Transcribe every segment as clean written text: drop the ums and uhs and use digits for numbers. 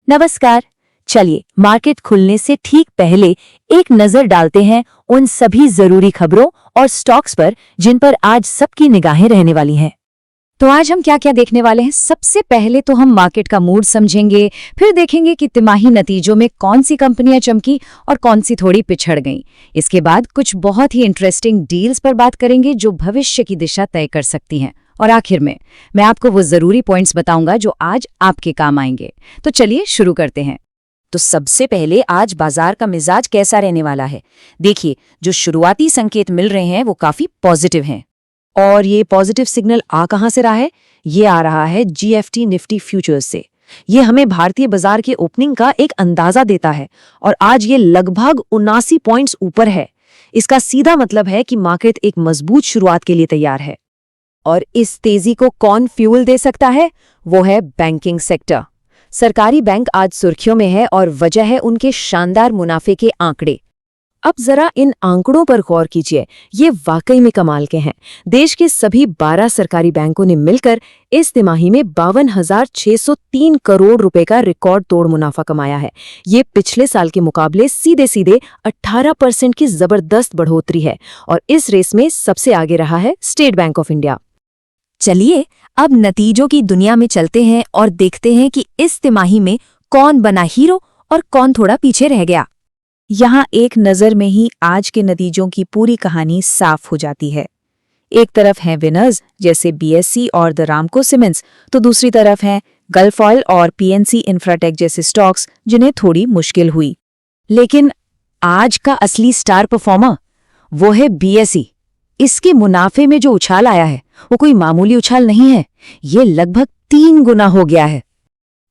नमस्कार। चलिए मार्केट खुलने से ठीक पहले एक नजर डालते हैं उन सभी जरूरी खबरों और स्टॉक्स पर जिन पर आज सबकी निगाहें रहने वाली हैं। तो आज हम क्या क्या देखने वाले हैं। सबसे पहले तो हम मार्केट का मूड समझेंगे, फिर देखेंगे कि तिमाही नतीजों में कौन सी कंपनियां चमकी और कौन सी थोड़ी पिछड़ गईं। इसके बाद कुछ बहुत ही इंटरेस्टिंग डील्स पर बात करेंगे जो भविष्य की दिशा तय कर सकती हैं। और आखिर में मैं आपको वो जरूरी पॉइंट्स बताऊंगा जो आज आपके काम आएंगे। तो चलिए शुरू करते हैं। तो सबसे पहले आज बाजार का मिजाज कैसा रहने वाला है। देखिए, जो शुरुआती संकेत मिल रहे हैं वो काफी पॉजिटिव हैं। और ये पॉजिटिव सिग्नल आ कहां से रहा है? ये आ रहा है जीएफटी निफ्टी फ्यूचर्स से। ये हमें भारतीय बाजार के ओपनिंग का एक अंदाजा देता है और आज ये लगभग 79 पॉइंट्स ऊपर है। इसका सीधा मतलब है कि मार्केट एक मजबूत शुरुआत के लिए तैयार है। और इस तेजी को कौन फ्यूल दे सकता है? वो है बैंकिंग सेक्टर। सरकारी बैंक आज सुर्खियों में है और वजह है उनके शानदार मुनाफे के आंकड़े। अब जरा इन आंकड़ों पर गौर कीजिए, ये वाकई में कमाल के हैं। देश के सभी 12 सरकारी बैंकों ने मिलकर इस तिमाही में 52,603 करोड़ रुपए का रिकॉर्ड तोड़ मुनाफा कमाया है। ये पिछले साल के मुकाबले सीधे सीधे 18% की जबरदस्त बढ़ोतरी है और इस रेस में सबसे आगे रहा है स्टेट बैंक ऑफ इंडिया। चलिए अब नतीजों की दुनिया में चलते हैं और देखते हैं कि इस तिमाही में कौन बना हीरो और कौन थोड़ा पीछे रह गया। यहाँ एक नज़र में ही आज के नतीजों की पूरी कहानी साफ हो जाती है। एक तरफ हैं विनर्स जैसे बीएसई और द रामको सीमेंट्स, तो दूसरी तरफ हैं गल्फ ऑयल और पीएनसी इंफ्राटेक जैसे स्टॉक्स जिन्हें थोड़ी मुश्किल हुई। लेकिन आज का असली स्टार परफॉर्मर वो है बीएसई। इसके मुनाफे में जो उछाल आया है वो कोई मामूली उछाल नहीं है, ये लगभग 3 गुना हो गया है।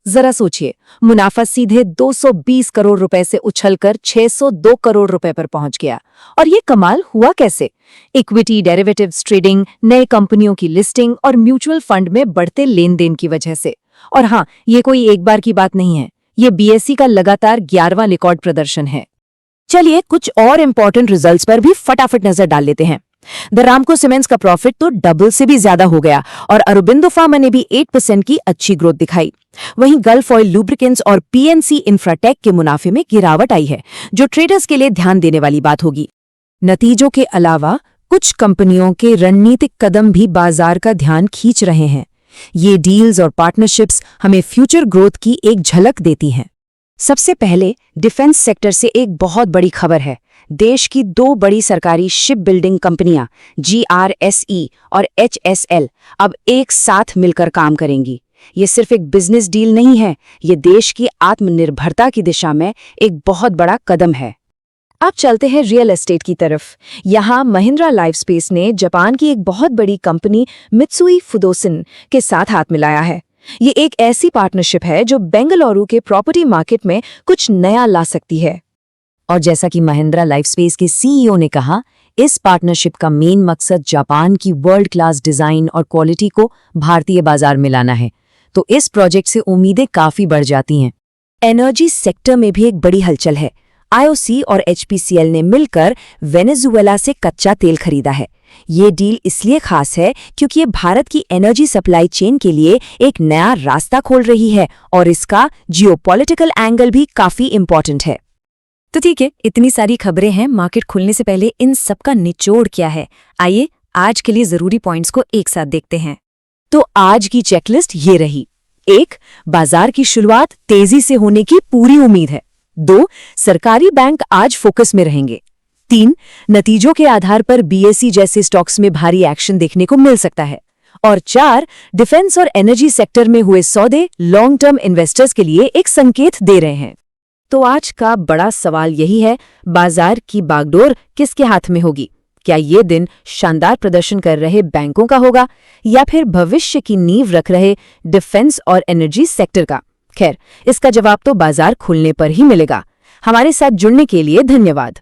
जरा सोचिए, मुनाफा सीधे 220 करोड़ रुपए से उछलकर 602 करोड़ रुपए पर पहुंच गया। और ये कमाल हुआ कैसे? इक्विटी डेरिवेटिव्स ट्रेडिंग, नए कंपनियों की लिस्टिंग और म्यूचुअल फंड में बढ़ते लेन देन की वजह से। और हाँ, ये कोई एक बार की बात नहीं है, ये बीएसई का लगातार 11वां रिकॉर्ड प्रदर्शन है। चलिए कुछ और इंपॉर्टेंट रिजल्ट्स पर भी फटाफट नजर डाल लेते हैं। द रामको सीमेंट्स का प्रॉफिट तो डबल से भी ज्यादा हो गया और अरबिंदो फार्मा ने भी 8% की अच्छी ग्रोथ दिखाई। वहीं गल्फ ऑयल लुब्रिकेंट्स और पीएनसी इंफ्राटेक के मुनाफे में गिरावट आई है, जो ट्रेडर्स के लिए ध्यान देने वाली बात होगी। नतीजों के अलावा कुछ कंपनियों के रणनीतिक कदम भी बाजार का ध्यान खींच रहे हैं। ये डील्स और पार्टनरशिप्स हमें फ्यूचर ग्रोथ की एक झलक देती हैं। सबसे पहले डिफेंस सेक्टर से एक बहुत बड़ी खबर है। देश की 2 बड़ी सरकारी शिप बिल्डिंग कंपनियां जीआरएसई और एचएसएल अब एक साथ मिलकर काम करेंगी। ये सिर्फ एक बिजनेस डील नहीं है, ये देश की आत्मनिर्भरता की दिशा में एक बहुत बड़ा कदम है। अब चलते हैं रियल एस्टेट की तरफ। यहाँ महिंद्रा लाइफस्पेस ने जापान की एक बहुत बड़ी कंपनी मित्सुई फुदोसिन के साथ हाथ मिलाया है। ये एक ऐसी पार्टनरशिप है जो बेंगलुरु के प्रॉपर्टी मार्केट में कुछ नया ला सकती है। और जैसा कि महिंद्रा लाइफस्पेस के सीईओ ने कहा, इस पार्टनरशिप का मेन मकसद जापान की वर्ल्ड क्लास डिजाइन और क्वालिटी को भारतीय बाजार में लाना है। तो इस प्रोजेक्ट से उम्मीदें काफी बढ़ जाती हैं। एनर्जी सेक्टर में भी एक बड़ी हलचल है। आईओसी और एचपीसीएल ने मिलकर वेनेजुएला से कच्चा तेल खरीदा है। ये डील इसलिए खास है क्योंकि ये भारत की एनर्जी सप्लाई चेन के लिए एक नया रास्ता खोल रही है और इसका जियोपॉलिटिकल एंगल भी काफी इंपॉर्टेंट है। तो ठीक है, इतनी सारी खबरें हैं। मार्केट खुलने से पहले इन सब का निचोड़ क्या है? आइए आज के लिए जरूरी पॉइंट्स को एक साथ देखते हैं। तो आज की चेकलिस्ट ये रही। 1. बाजार की शुरुआत तेजी से होने की पूरी उम्मीद है। 2. सरकारी बैंक आज फोकस में रहेंगे। 3. नतीजों के आधार पर बीएसई जैसे स्टॉक्स में भारी एक्शन देखने को मिल सकता है। और 4. डिफेंस और एनर्जी सेक्टर में हुए सौदे लॉन्ग टर्म इन्वेस्टर्स के लिए एक संकेत दे रहे हैं। तो आज का बड़ा सवाल यही है, बाजार की बागडोर किसके हाथ में होगी? क्या ये दिन शानदार प्रदर्शन कर रहे बैंकों का होगा या फिर भविष्य की नींव रख रहे डिफेंस और एनर्जी सेक्टर का? खैर, इसका जवाब तो बाजार खुलने पर ही मिलेगा। हमारे साथ जुड़ने के लिए धन्यवाद।